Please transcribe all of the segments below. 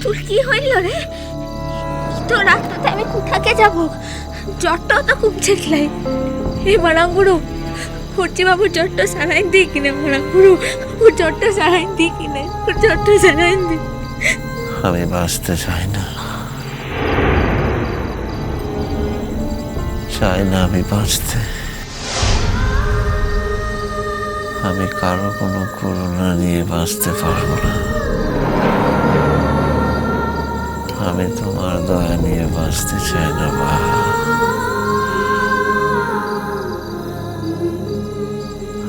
তোর কি হইল রে? তো রাতটাতে আমি কোথাকে যাব? জ্বরটাও তো খুব চেতলাই। এ মারাঙ্গুরু, হচ্ছে বাবু জ্বরটা সারাইন দিই কিনে মারাঙ্গুরু, ওর জ্বরটা সারাইন দিই কিনে, ওর জ্বরটা সারাইন দিই। আমি বাঁচতে চাই না, চাই না আমি বাঁচতে। আমি কারো কোনো করুণা নিয়ে বাঁচতে পারবো না। আমি তোমার দয়া নিয়ে বাঁচতে চাই না বাহা।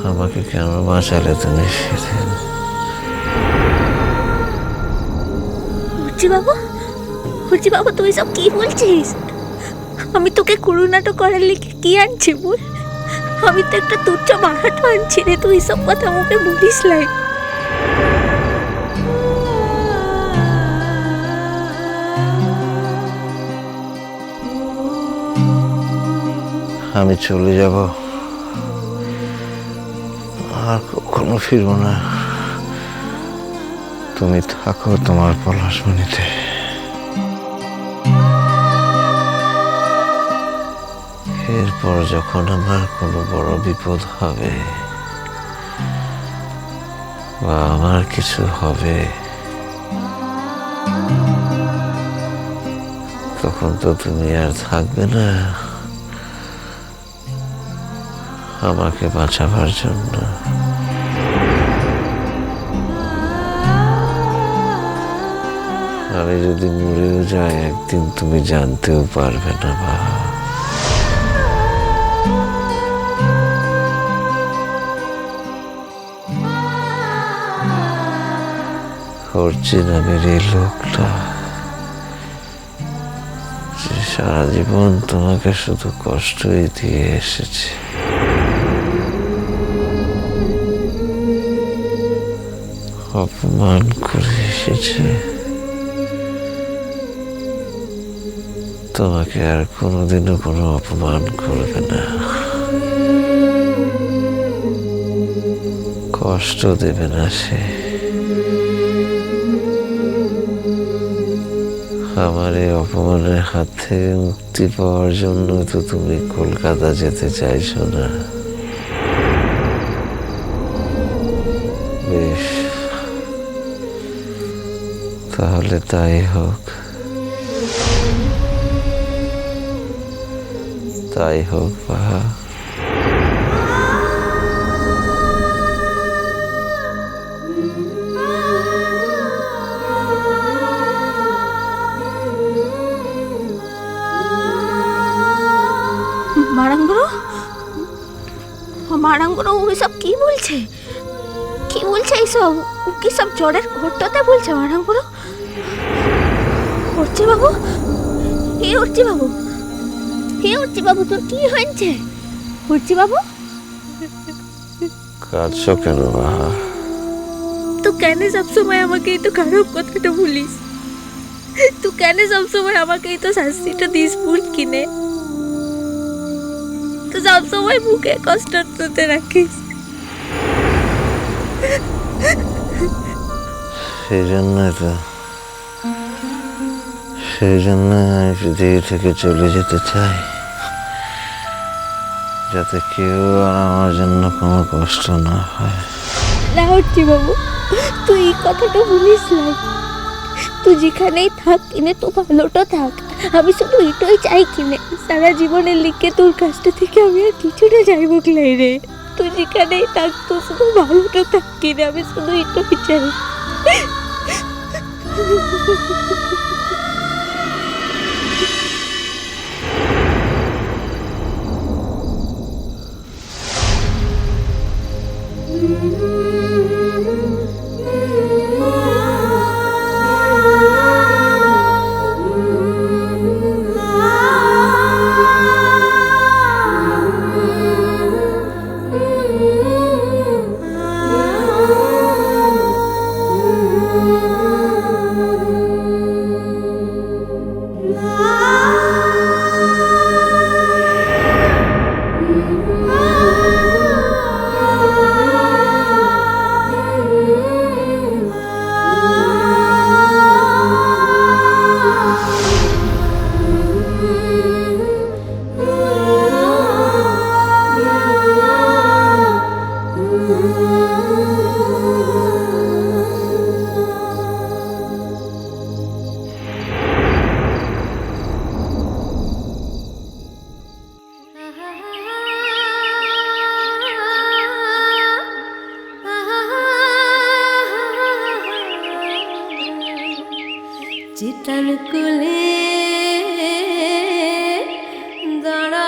আমাকে কেন বাঁচালে তুমি সেদিন? হুচি বাবু তুই সব কি বলছিস? আমি তোকে করুণাটা করার লিখে কি আনছি বল? আমি তো একটা তুচ্ছ মারাটা আনছি রে, তুই সব কথা আমাকে বলিস লাই। আমি চলে যাব, আর কখনো ফিরবো না। তুমি থাকো তোমার পলাশমণিতে। এরপর যখন আমার কোনো বড় বিপদ হবে বা আমার কিছু হবে, তখন তো তুমি আর থাকবে না আমাকে বাঁচাবার জন্য। আমি যদি মরেও যাই একদিন, তুমি জানতেও পারবে না বা। অর্চি নামের এই লোকটা যে সারা জীবন তোমাকে শুধু কষ্টই দিয়ে এসেছে, অপমান করে এসেছে, তোমাকে আর কোনোদিনও কোনো অপমান করবে না, কষ্ট দেবে না সে। আমার এই অপমানের হাত থেকে মুক্তি পাওয়ার জন্য তো তুমি কলকাতা যেতে চাইছো না? বেশ, তাহলে তাই হোক, তাই হোক বাহা। মারাঙ্গুরু ওই সব কি বলছে? কি বলছে এইসব? ও কি সব জ্বরের ঘট্টতে বলছে মারাঙ্গুরু? অর্চি বাবু, হে অর্চি বাবু, হে অর্চি বাবু, তোর কি হয়েছে? অর্চি বাবু, কাঁদছো কেন বাহা? তুই কেন সবসময় আমাকে এই তো খারাপ কথাটা বলিস? তুই কেন সবসময় আমাকে এই তো শাস্তিটা দিস ভুল কিনে? তুই সবসময় মুখে কষ্ট তুলতে রাখিস। সেই জন্য আমি পৃথিবী থেকে চলে যেতে চাই, যাতে কেউ আর আমার জন্য কোনো কষ্ট না হয়। না অর্চি বাবু, তুই এই কথাটা বলিস না। তুই যেখানেই থাক কিনে, তো ভালোটা থাক। আমি শুধু এটাই চাই কিনে, সারা জীবনের লিখে তোর কাছটা থেকে আমি আর কিছুটা চাইবো ক্লাই রে। তুই যেখানেই থাক, তো শুধু ভালোটা থাক কিনে, আমি শুধু এটাই চাই। চিতন কুলে দাঁড়া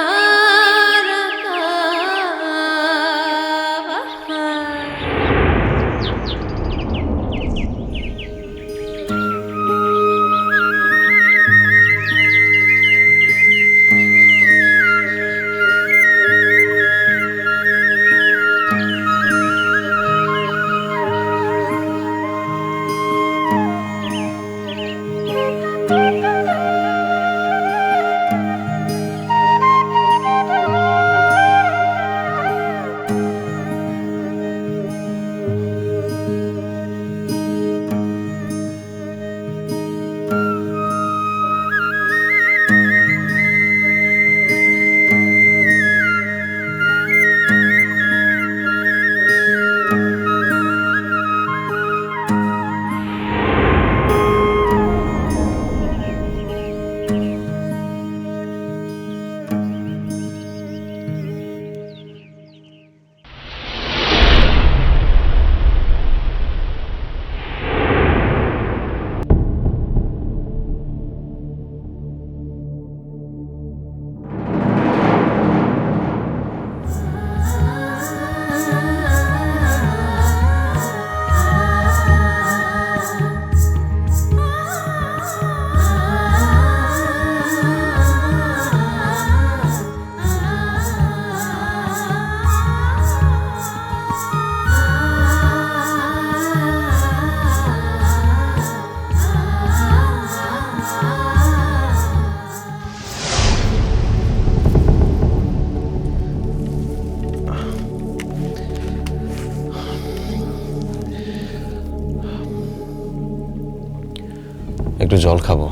একটু জল খাবো।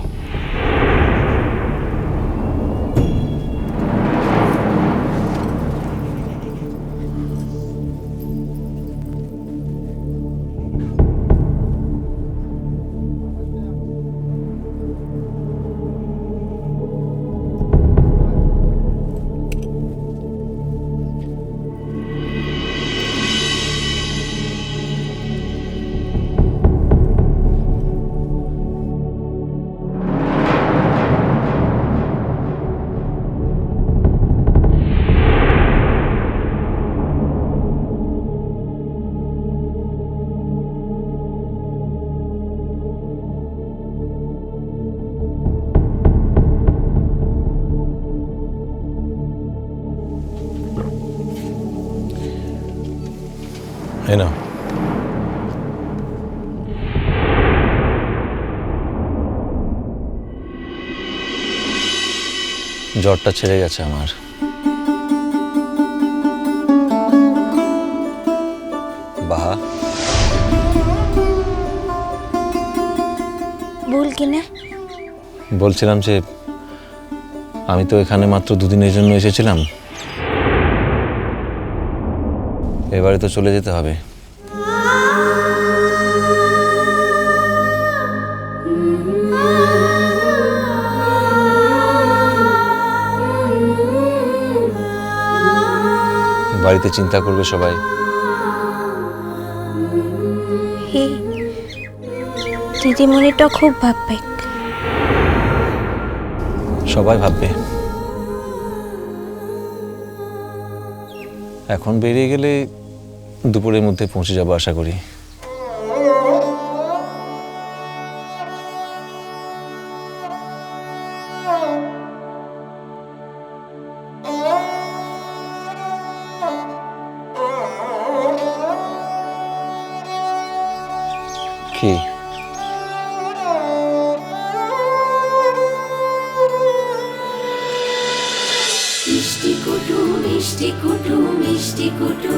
এই নাও। জ্বরটা ছেড়ে গেছে আমার। বাহা, বল কিনা। বলছিলাম যে আমি তো এখানে মাত্র দুদিনের জন্য এসেছিলাম, এবারে তো চলে যেতে হবে। বাড়িতে চিন্তা করবে সবাই। হে, দিদিমণিটা খুব ভাববে। সবাই ভাববে। এখন বেরিয়ে গেলে দুপুরের মধ্যে পৌঁছে যাবো আশা করি। কি মিষ্টি কুটু মিষ্টি কুটু মিষ্টি কুটু